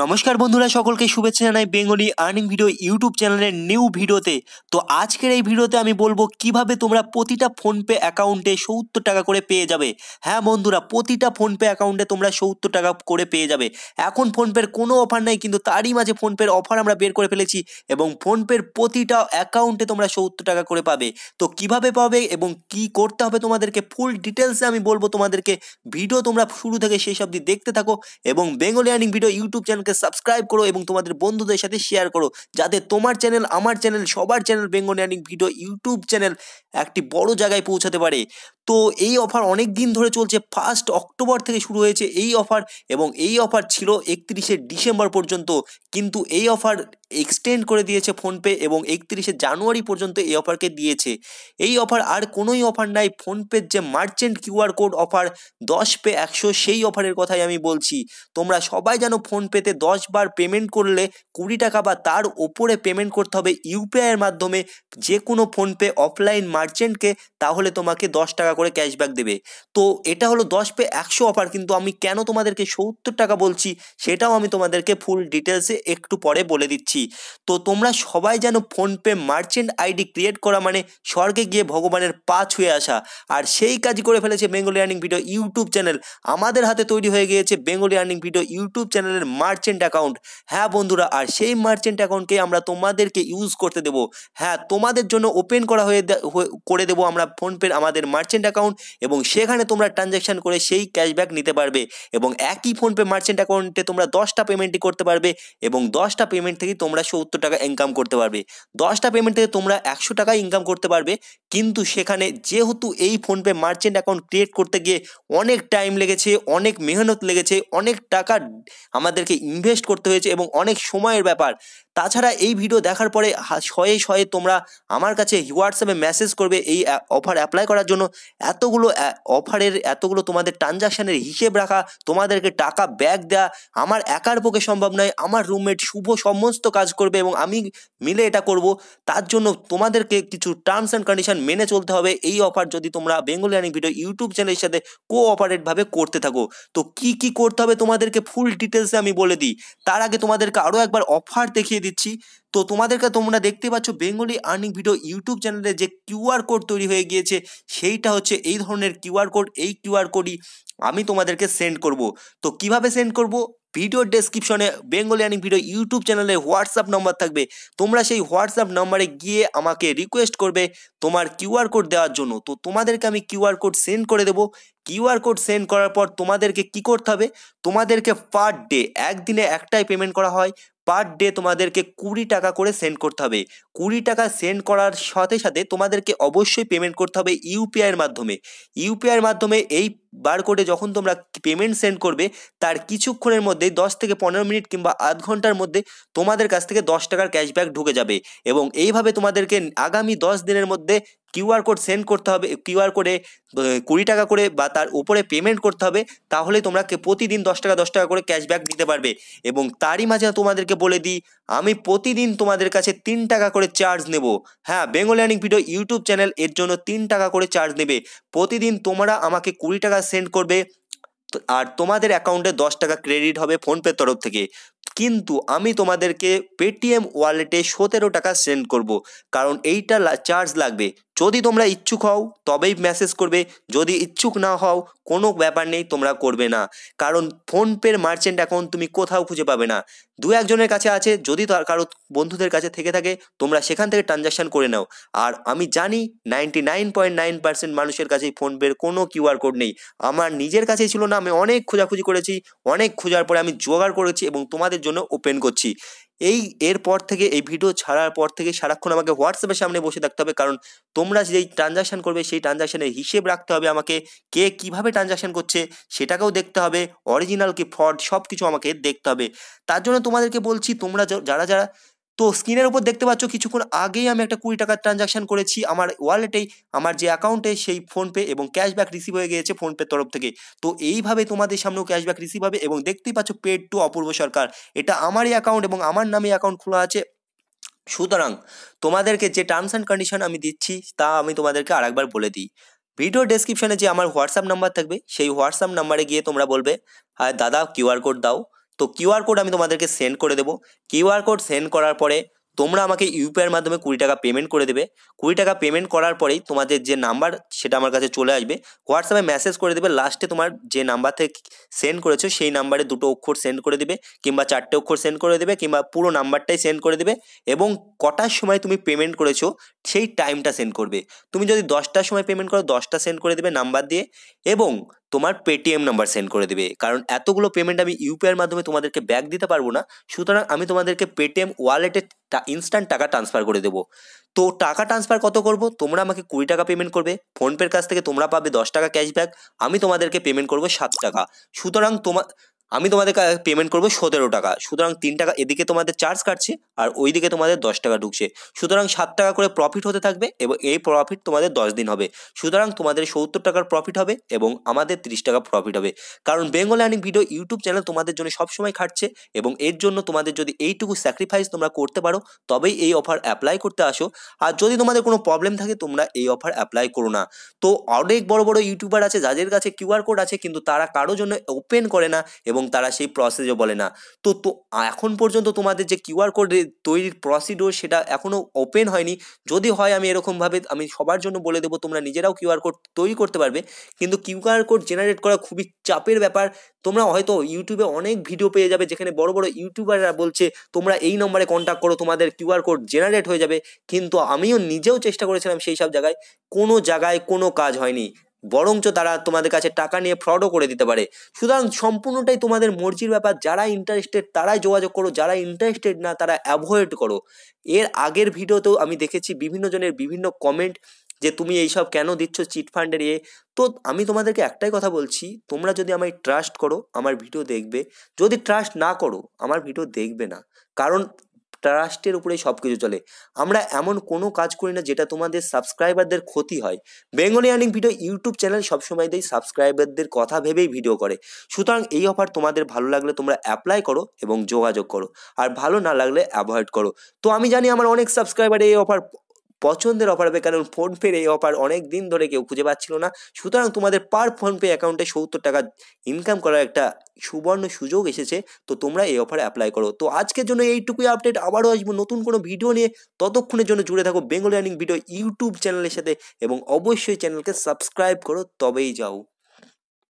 নমস্কার বন্ধুরা, সকলকে শুভেচ্ছা জানাই বেঙ্গলি আর্নিং ভিডিও ইউটিউব চ্যানেলের নিউ ভিডিওতে। তো আজকের এই ভিডিওতে আমি বলবো কিভাবে তোমরা প্রতিটা ফোনপে অ্যাকাউন্টে 70 টাকা করে পেয়ে যাবে। হ্যাঁ বন্ধুরা, প্রতিটা ফোনপে অ্যাকাউন্টে তোমরা 70 টাকা করে পেয়ে যাবে। এখন ফোনপের কোনো অফার নাই, কিন্তু তারই মাঝে ফোনপের অফার আমরা বের করে ফেলেছি এবং ফোনপের প্রতিটা অ্যাকাউন্টে তোমরা 70 টাকা করে পাবে। তো কিভাবে পাবে এবং কি করতে হবে তোমাদেরকে ফুল ডিটেলসে আমি বলবো তোমাদেরকে। ভিডিও তোমরা শুরু থেকে শেষ অবধি দেখতে থাকো এবং বেঙ্গলি আর্নিং ভিডিও ইউটিউব চ্যানেলকে সাবস্ক্রাইব করো এবং তোমাদের বন্ধুদের সাথে শেয়ার করো, যাতে তোমার চ্যানেল, আমার চ্যানেল, সবার channel Bengali earning video YouTube channel একটি বড় জায়গায় পৌঁছাতে পারে। তো এই অফার অনেক দিন ধরে চলছে, 1 অক্টোবর থেকে শুরু হয়েছে এই অফার এবং এই অফার ছিল 31শে ডিসেম্বর পর্যন্ত, কিন্তু এই অফার এক্সটেন্ড করে দিয়েছে ফোনপে এবং 31শে জানুয়ারি পর্যন্ত এই অফারকে দিয়েছে। এই অফার আর কোনোই অফার নাই, ফোনপের যে merchant QR code offer 10 pay 100, সেই অফারের কথাই আমি বলছি। তোমরা সবাই জানো ফোনপেতে 10 বার পেমেন্ট করলে 20 টাকা বা তার ওপরে পেমেন্ট করতে হবে ইউপিআইয়ের মাধ্যমে যে কোনো ফোনপে অফলাইন মার্চেন্টকে, তাহলে তোমাকে 10 টাকা করে ক্যাশব্যাক দেবে। তো এটা হলো 10 পে 100 অফার, কিন্তু আমি কেন তোমাদেরকে 70 টাকা বলছি সেটাও আমি তোমাদেরকে ফুল ডিটেলসে একটু পরে বলে দিচ্ছি। তো তোমরা সবাই জানো ফোনপে মার্চেন্ট আইডি ক্রিয়েট করা মানে স্বর্গে গিয়ে ভগবানের পা ছুঁয়ে আসা, আর সেই কাজই করে ফেলেছে Bengali earning video YouTube channel. আমাদের হাতে তৈরি হয়ে গিয়েছে বেঙ্গলি আর্নিং ভিডিও ইউটিউব চ্যানেলের মার্চেন্ট অ্যাকাউন্ট। হ্যাঁ বন্ধুরা, আর সেই মার্চেন্ট অ্যাকাউন্টকে আমরা তোমাদেরকে ইউজ করতে দেবো। হ্যাঁ, তোমাদের জন্য ওপেন করা করে দেবো আমরা ফোনপের আমাদের মার্চেন্ট অ্যাকাউন্ট, এবং সেখানে তোমরা ট্রানজ্যাকশন করে সেই ক্যাশব্যাক নিতে পারবে এবং একই ফোনপে মার্চেন্ট অ্যাকাউন্টে তোমরা 10টা পেমেন্টই করতে পারবে এবং 10টা পেমেন্ট থেকে তোমরা 70 টাকা ইনকাম করতে পারবে। 10টা পেমেন্ট থেকে তোমরা 100 টাকা ইনকাম করতে পারবে, কিন্তু সেখানে যেহেতু এই ফোনপে মার্চেন্ট অ্যাকাউন্ট ক্রিয়েট করতে গিয়ে অনেক টাইম লেগেছে, অনেক মেহনত লেগেছে, অনেক টাকা আমাদেরকে ইনভেস্ট করতে হয়েছে এবং অনেক সময়ের ব্যাপার। তাছাড়া এই ভিডিও দেখার পরে শয়ে শয়ে তোমরা আমার কাছে হোয়াটসঅ্যাপে মেসেজ করবে এই অফার অ্যাপ্লাই করার জন্য। এতগুলো অফারের, এতগুলো তোমাদের ট্রানজাকশানের হিসেব রাখা, তোমাদেরকে টাকা ব্যাক দেওয়া আমার একার পক্ষে সম্ভব নয়। আমার রুমমেট শুভ সমস্ত কাজ করবে এবং আমি মিলে এটা করব। তার জন্য তোমাদেরকে কিছু টার্মস অ্যান্ড কন্ডিশন মেনে চলতে হবে এই অফার যদি তোমরা বেঙ্গলি আর্নিং ভিডিও ইউটিউব চ্যানেলের সাথে কোঅপারেটভাবে করতে থাকো। তো কি কি করতে হবে তোমাদেরকে ফুল ডিটেলসে আমি বলে দিই। তার আগে তোমাদেরকে আরও একবার অফার দেখিয়ে দিচ্ছি। তো তোমরা দেখতে পাচ্ছ বেঙ্গলি আর্নিং ভিডিও ইউটিউব চ্যানেলে যে কিউআর কোড তৈরি হয়ে গিয়েছে, সেইটা হচ্ছে এই ধরনের কিউআর কোড। এই কিউআর কোডই আমি তোমাদেরকে সেন্ড করব। তো কিভাবে সেন্ড করব? ভিডিওর ডেসক্রিপশনে বেঙ্গলি আর্নিং ভিডিও ইউটিউব চ্যানেলে হোয়াটসঅ্যাপ নম্বর থাকবে। তোমরা সেই হোয়াটসঅ্যাপ নম্বরে গিয়ে আমাকে রিকোয়েস্ট করবে তোমার কিউআর কোড দেওয়ার জন্য। তো তোমাদেরকে আমি কিউআর কোড সেন্ড করে দেবো। কিউআর কোড সেন্ড করার পর তোমাদেরকে কি করতে হবে? তোমাদেরকে পার ডে, একদিনে একটাই পেমেন্ট করা হয়, পার ডে তোমাদেরকে 20 টাকা করে সেন্ড করতে হবে। 20 টাকা সেন্ড করার সাথে সাথে তোমাদেরকে অবশ্যই পেমেন্ট করতে হবে ইউপিআইয়ের মাধ্যমে। ইউপিআইয়ের মাধ্যমে এই বারকোডে যখন তোমরা পেমেন্ট সেন্ড করবে, তার কিছুক্ষণের মধ্যেই 10 থেকে 15 মিনিট কিংবা আধ ঘন্টার মধ্যে তোমাদের কাছ থেকে 10 টাকার ক্যাশব্যাক ঢুকে যাবে এবং এইভাবে তোমাদেরকে আগামী 10 দিনের মধ্যে কিউআর কোড সেন্ড করতে হবে। কিউআর কোডে 20 টাকা করে বা তার উপরে পেমেন্ট করতে হবে, তাহলে তোমরা প্রতিদিন 10 টাকা 10 টাকা করে ক্যাশব্যাক নিতে পারবে। এবং তারই মাঝে তোমাদেরকে বলে দিই, আমি প্রতিদিন তোমাদের কাছে 3 টাকা করে চার্জ নেব। হ্যাঁ, Bengali earning video YouTube channel এর জন্য 3 টাকা করে চার্জ নেবে। প্রতিদিন তোমরা আমাকে 20 টাকা সেন্ড করবে আর তোমাদের অ্যাকাউন্টে 10 টাকা ক্রেডিট হবে ফোনপের তরফ থেকে। কিন্তু আমি তোমাদেরকে পেটিএম ওয়ালেটে 17 টাকা সেন্ড করব, কারণ এইটা চার্জ লাগবে। যদি তোমরা ইচ্ছুক হও তবেই মেসেজ করবে, যদি ইচ্ছুক না হও কোনো ব্যাপার নেই, তোমরা করবে না। কারণ ফোনপের মার্চেন্ট অ্যাকাউন্ট তুমি কোথাও খুঁজে পাবে না। দু একজনের কাছে আছে, যদি তার কারো বন্ধুদের কাছে থেকে থাকে তোমরা সেখান থেকে ট্রানজাকশান করে নাও। আর আমি জানি 99.9% মানুষের কাছেই ফোনপের কোনো কিউআর কোড নেই। আমার নিজের কাছেই ছিল না, আমি অনেক খোঁজাখুঁজি করেছি, অনেক খোঁজার পরে আমি জোগাড় করেছি এবং তোমাদের জন্য ওপেন করছি। এরপর থেকে, এই ভিডিও ছাড়ার পর থেকে সারাক্ষণ আমাকে হোয়াটসঅ্যাপের সামনে বসে থাকতে হবে, কারণ তোমরা যেই ট্রানজাকশান করবে সেই ট্রানজাকশানের হিসেব রাখতে হবে আমাকে। কে কীভাবে ট্রানজাকশান করছে সেটাকেও দেখতে হবে, অরিজিনাল কি ফ্রড সব কিছু আমাকে দেখতে হবে। তার জন্য তোমাদেরকে বলছি, তোমরা যারা যারা, তো স্ক্রিনের উপর দেখতে পাচ্ছ কিছুক্ষণ আগেই আমি একটা 20 টাকার ট্রানজাকশান করেছি আমার ওয়ালেটেই, আমার যে অ্যাকাউন্টে সেই ফোনপে, এবং ক্যাশব্যাক রিসিভ হয়ে গিয়েছে ফোনপের তরফ থেকে। তো এইভাবে তোমাদের সামনেও ক্যাশব্যাক রিসিভ হবে। এবং দেখতেই পাচ্ছ পেড টু অপূর্ব সরকার, এটা আমারই অ্যাকাউন্ট এবং আমার নামে অ্যাকাউন্ট খোলা আছে। সুতরাং তোমাদেরকে যে টার্মস অ্যান্ড কন্ডিশন আমি দিচ্ছি তা আমি তোমাদেরকে আরেকবার বলে দিই। ভিডিও ডেসক্রিপশনে যে আমার হোয়াটসঅ্যাপ নাম্বার থাকবে, সেই হোয়াটসঅ্যাপ নাম্বারে গিয়ে তোমরা বলবে, হ্যাঁ দাদা কিউআর কোড দাও। তো কিউআর কোড আমি তোমাদেরকে সেন্ড করে দেবো। কিউআর কোড সেন্ড করার পরে তোমরা আমাকে ইউপিআইয়ের মাধ্যমে 20 টাকা পেমেন্ট করে দেবে। 20 টাকা পেমেন্ট করার পরেই তোমাদের যে নাম্বার সেটা আমার কাছে চলে আসবে। হোয়াটসঅ্যাপে মেসেজ করে দেবে, লাস্টে তোমার যে নাম্বার থেকে সেন্ড করেছো সেই নাম্বারে 2টো অক্ষর সেন্ড করে দেবে, কিংবা 4টে অক্ষর সেন্ড করে দেবে, কিংবা পুরো নাম্বারটাই সেন্ড করে দেবে, এবং কটার সময় তুমি পেমেন্ট করেছো সেই টাইমটা সেন্ড করবে। তুমি যদি 10টার সময় পেমেন্ট করো 10টা সেন্ড করে দেবে নাম্বার দিয়ে, এবং তোমার পেটিএম নাম্বার সেন্ড করে দেবে। কারণ এতগুলো পেমেন্ট আমি ইউপিআইয়ের মাধ্যমে তোমাদেরকে ব্যাক দিতে পারবো না, সুতরাং আমি তোমাদেরকে পেটিএম ওয়ালেটে ইনস্ট্যান্ট টাকা ট্রান্সফার করে দেবো। তো টাকা ট্রান্সফার কত করব? তোমরা আমাকে 20 টাকা পেমেন্ট করবে, ফোনপের কাছ থেকে তোমরা পাবে 10 টাকা ক্যাশব্যাক, আমি তোমাদেরকে পেমেন্ট করবো 7 টাকা। সুতরাং আমি তোমাদের পেমেন্ট করবো 17 টাকা। সুতরাং 3 টাকা এদিকে তোমাদের চার্জ কাটছে, আর ওইদিকে তোমাদের 10 টাকা ঢুকছে। সুতরাং 7 টাকা করে প্রফিট হতে থাকবে, এবং এই প্রফিট তোমাদের 10 দিন হবে। সুতরাং তোমাদের 70 টাকার প্রফিট হবে এবং আমাদের 30 টাকা প্রফিট হবে। কারণ Bengal earning video YouTube channel তোমাদের জন্য সবসময় খাটছে, এবং এর জন্য তোমাদের যদি এইটুকু স্যাক্রিফাইস তোমরা করতে পারো তবেই এই অফার অ্যাপ্লাই করতে আসো। আর যদি তোমাদের কোনো প্রবলেম থাকে তোমরা এই অফার অ্যাপ্লাই করো না। তো অনেক বড় বড় ইউটিউবার আছে যাদের কাছে কিউআর কোড আছে, কিন্তু তারা কারো জন্য ওপেন করে না এবং তারা সেই প্রসেসও বলে না। তো এখন পর্যন্ত তোমাদের যে কিউআর কোড তৈরির প্রসিডিওর সেটা এখনও ওপেন হয়নি। যদি হয় আমি এরকমভাবে আমি সবার জন্য বলে দেবো, তোমরা নিজেরাও কিউআর কোড তৈরি করতে পারবে। কিন্তু কিউআর কোড জেনারেট করা খুবই চাপের ব্যাপার। তোমরা হয়তো ইউটিউবে অনেক ভিডিও পেয়ে যাবে যেখানে বড় বড় ইউটিউবাররা বলছে তোমরা এই নম্বরে কন্ট্যাক্ট করো, তোমাদের কিউআর কোড জেনারেট হয়ে যাবে। কিন্তু আমিও নিজেও চেষ্টা করেছিলাম সেই সব জায়গায়, কোনো কাজ হয়নি, বরঞ্চ তারা তোমাদের কাছে টাকা নিয়ে ফ্রডও করে দিতে পারে। সুতরাং সম্পূর্ণটাই তোমাদের মর্জির ব্যাপার। যারা ইন্টারেস্টেড তারাই যোগাযোগ করো, যারা ইন্টারেস্টেড না তারা অ্যাভয়েড করো। এর আগের ভিডিওতেও আমি দেখেছি বিভিন্ন জনের বিভিন্ন কমেন্ট যে তুমি এইসব কেন দিচ্ছ চিটফান্ডের তো আমি তোমাদেরকে একটাই কথা বলছি, তোমরা যদি আমায় ট্রাস্ট করো আমার ভিডিও দেখবে, যদি ট্রাস্ট না করো আমার ভিডিও দেখবে না। কারণ ট্রাস্টের উপরেই সব কিছু চলে। আমরা এমন কোনো কাজ করি না যেটা তোমাদের সাবস্ক্রাইবারদের ক্ষতি হয়। Bengali earning video YouTube channel সবসময় দেয় সাবস্ক্রাইবারদের কথা ভেবেই ভিডিও করে। সুতরাং এই অফার তোমাদের ভালো লাগলে তোমরা অ্যাপ্লাই করো এবং যোগাযোগ করো, আর ভালো না লাগলে অ্যাভয়েড করো। তো আমি জানি আমার অনেক সাবস্ক্রাইবার এই অফার পছন্দের অফার হবে, কারণ ফোনপের এই অফার অনেক দিন ধরে কেউ খুঁজে পাচ্ছিল না। সুতরাং তোমাদের পার ফোনপে অ্যাকাউন্টে 70 টাকা ইনকাম করার একটা সুবর্ণ সুযোগ এসেছে। তো তোমরা এই অফারে অ্যাপ্লাই করো। তো আজকের জন্য এইটুকুই আপডেট, আবারও আসবো নতুন কোনো ভিডিও নিয়ে। ততক্ষণের জন্য জুড়ে থাকো বেঙ্গলি আর্নিং ভিডিও ইউটিউব চ্যানেলের সাথে, এবং অবশ্যই চ্যানেলকে সাবস্ক্রাইব করো, তবেই যাও।